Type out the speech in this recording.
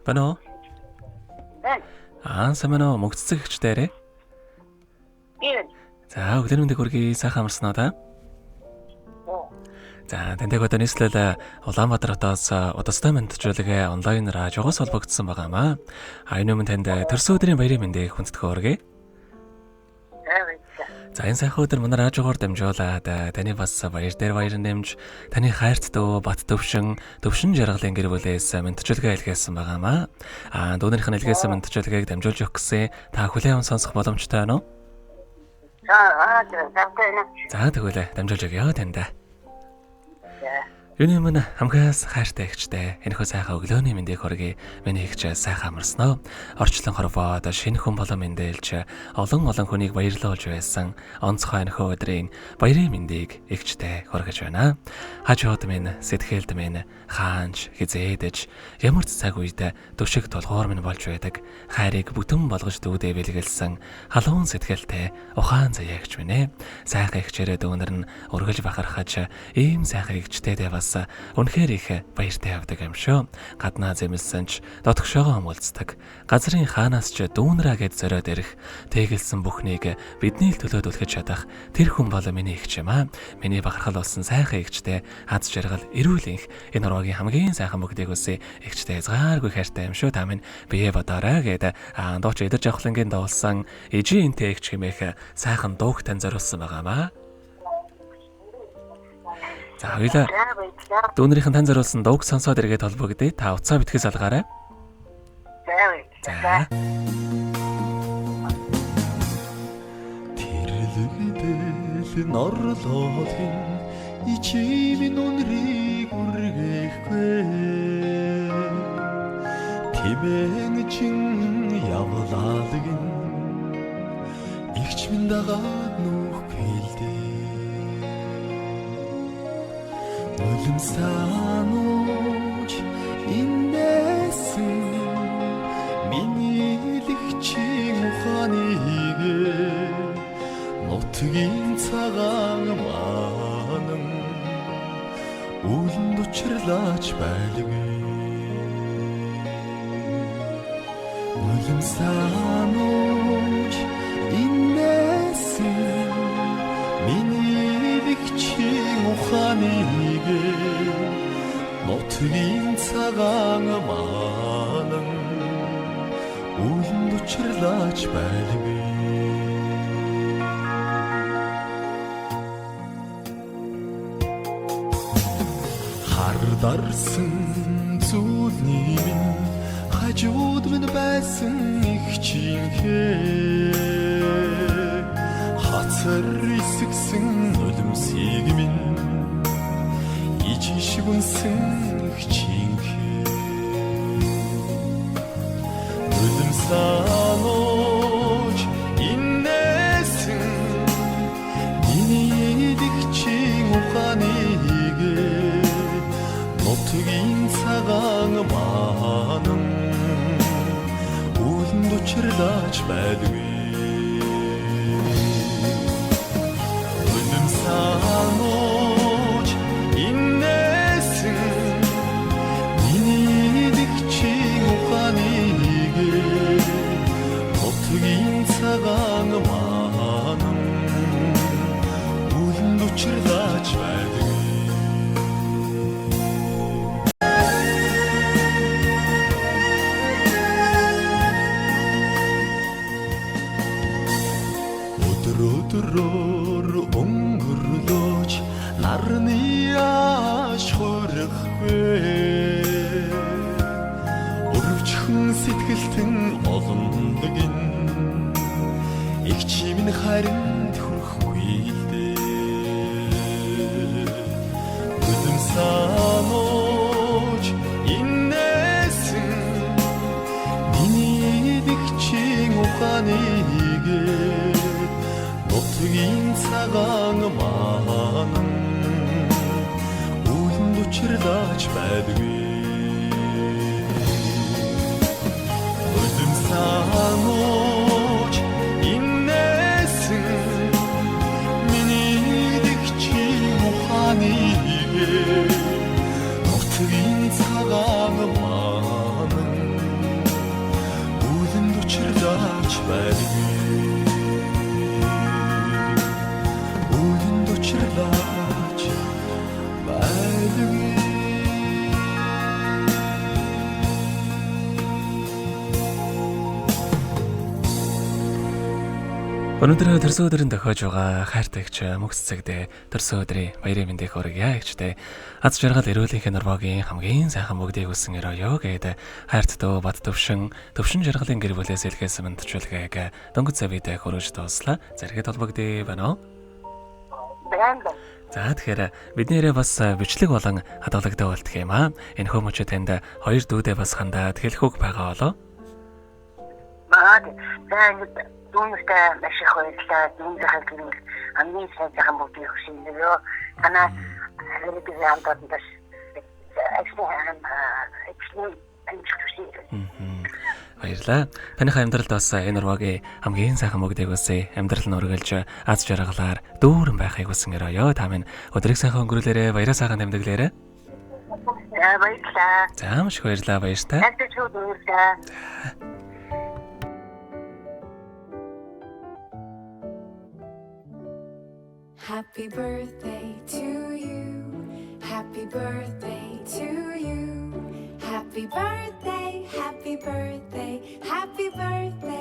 Бано. Байна. Самано мөгццэг хчдээрээ. Тийм. За өглөөний мэндийг хүргэе. Сайхан амарсан уу та? За тэндэг одоо нийслэл Улаанбаатар хотоос удастай мэдчилгээ онлайнаар жогоос холбогдсон байгаамаа. Энэ өмнө танд төрсөн өдрийн баярын мэндийг хүндэтгэн хүргэе. За энэ сайхан өдөр манай радиогоор дамжуулаад таны бас баяр дээр баяр нэмж таны хайрт дөө бат төвшин жаргалын гэр бүлээс мэдчилгээ илгээсэн байгаамаа. Дүүнийх нь илгээсэн мэдчилгээг дамжуулж өгөх гэсэн та хүлээн сонсох боломжтой байна уу? За тэгвэл дамжуулж өгье танд. Юуны өмнө хамгаас хайртай ихчтэй энэхүү сайхан өглөөний мэндийг хүргэе. Миний ихч сайхан амарсноо. Орчлон хорвоод шинэ хүн болон мэндэлж олон хүнийг баярлуулж байсан онцгой энэхүү өдрийн баярын мэндийг ихчтэй хүргэж байна. Хажууд минь сэтгэлд минь хаанч хизээдэж ямар ч цаг үед төвшиг толгоор минь болж байдаг. Хайрыг бүтэн болгож дүүдээ бэлгэлсэн халуун сэтгэлтэй ухаан заяагч минь ээ. Сайхан ихчээрээ дүүнэр нь өргөж бахархаж ийм сайхан ихчтэй бас үнэхээр их баяртай явдаг юм шүү. Гаднаа зэмлсэн ч дотгошоогоо өмөлцдөг. Газрын хаанаас ч дүүнраа гэд зориод ирэх тэгэлсэн бүхнийг бидний төлөө түлхэж чадах тэр хүн бол миний ихч юм аа. Миний бахархал болсон сайхан ихчтэй аз жаргал эрүүл энх энэ ураагийн хамгийн сайхан бүгдийг үсэ ихчтэй згааргүй хайртай юм шүү. Та минь бие бодоорой гэд дооч эдэр жавхлангийн дуулсан эжийн энтэй ихч хэмээх сайхан дууг тань зориулсан байгаамаа. За хоёлаа дүүнэрийнхэн тань зориулсан дууг сонсоод эргээд холбогдъё. Та утсаа битгээс алгаарай. За. Тэрлэгдэл норлоолын ичимийн үнрийг үргээхгүй. Тимэн чин явлаалагын игч минь дагаад нүхгүй л дээ. Улам санууч инээсэн миний лэгчийн ухааныг нутгийн цагаан манан үлэнд учирлаач байлгүй. Улам санууч инээсэн миний лэгчийн ухааныг нутгийн цагаан манан үлэнд учирлаач байлгүй. Хардарсан зүйлний минь хажууд минь байсан ихчийнхээ хацар исгсэн нулимсыг минь ичиш үнсэн ихчийнхээ нулим санууч инээсэн миний дэгчийн ухааныг нутгийн цагаан манан үлэнд учирлаач байлгүй. Улам санууч инээсэн миний дэгчийн ухааныг нутгийн цагаан манан үлэнд учирлаач байлгүй. Өдрөөр өнгөрлөөч нарны ааш хөрөхгүй. Өрөвчхөн сэтгэлтэн олонлогин их чимэн харинд хүрхгүй л дээ. Үлэм санууч инээсэн миний дэгчийн ухааныг нутгийн цагаан манан үлэнд учирлаач байлгүй. Улам санууч инээсэн миний дэгчийн ухааныг нутгийн цагаан манан Үгэнд учрлаач байдгүй. Өнөөдөр төрсөн өдрийн тохиож байгаа хайртагч мөхс цагт төрсөн өдрийн баярын мэндийг хүргье гэжтэй. Аз жаргал эрүүлэнхийн нурмогийн хамгийн сайхан бүгдийг хүсэн өрөөё гэд хайрт дөө бат төвшин жаргалын гэр бүлээс илгээс мэндчүүлгээг дөнгөж завидэ хөрөж тууслаа. Зэрэгэд толбогдъё байна уу? Брэнд. За тэгэхээр биднээрээ бас бичлэг болон хадгалагтай болтох юм аа. Энэ хүмүүчүүд танд хоёр дүүдээ бас хандаад хэлэхүүг байгаа болоо. Баад. Тэгээд Думстай маш их баярлалаа. Думстай гэрэл хамгийн сайхан бүгдийг хүсэн өрөө. Танаа хэрэглэж хамтдаа бас Баярлалаа. Таныхаа амьдралд бас энэ урвагийн хамгийн сайхан бүгдийг үсэ амьдрал нь үргэлж аз жаргалаар дүүрэн байхыг хүсэн өрөөё. Та минь өдрийг сайхан өнгөрүүлээрэ, баяраа сайхан тэмдэглээрэ. За баярлалаа. За маш их баярлалаа, баяртай. Happy birthday to you. Happy birthday to you. Happy birthday, happy birthday, happy birthday.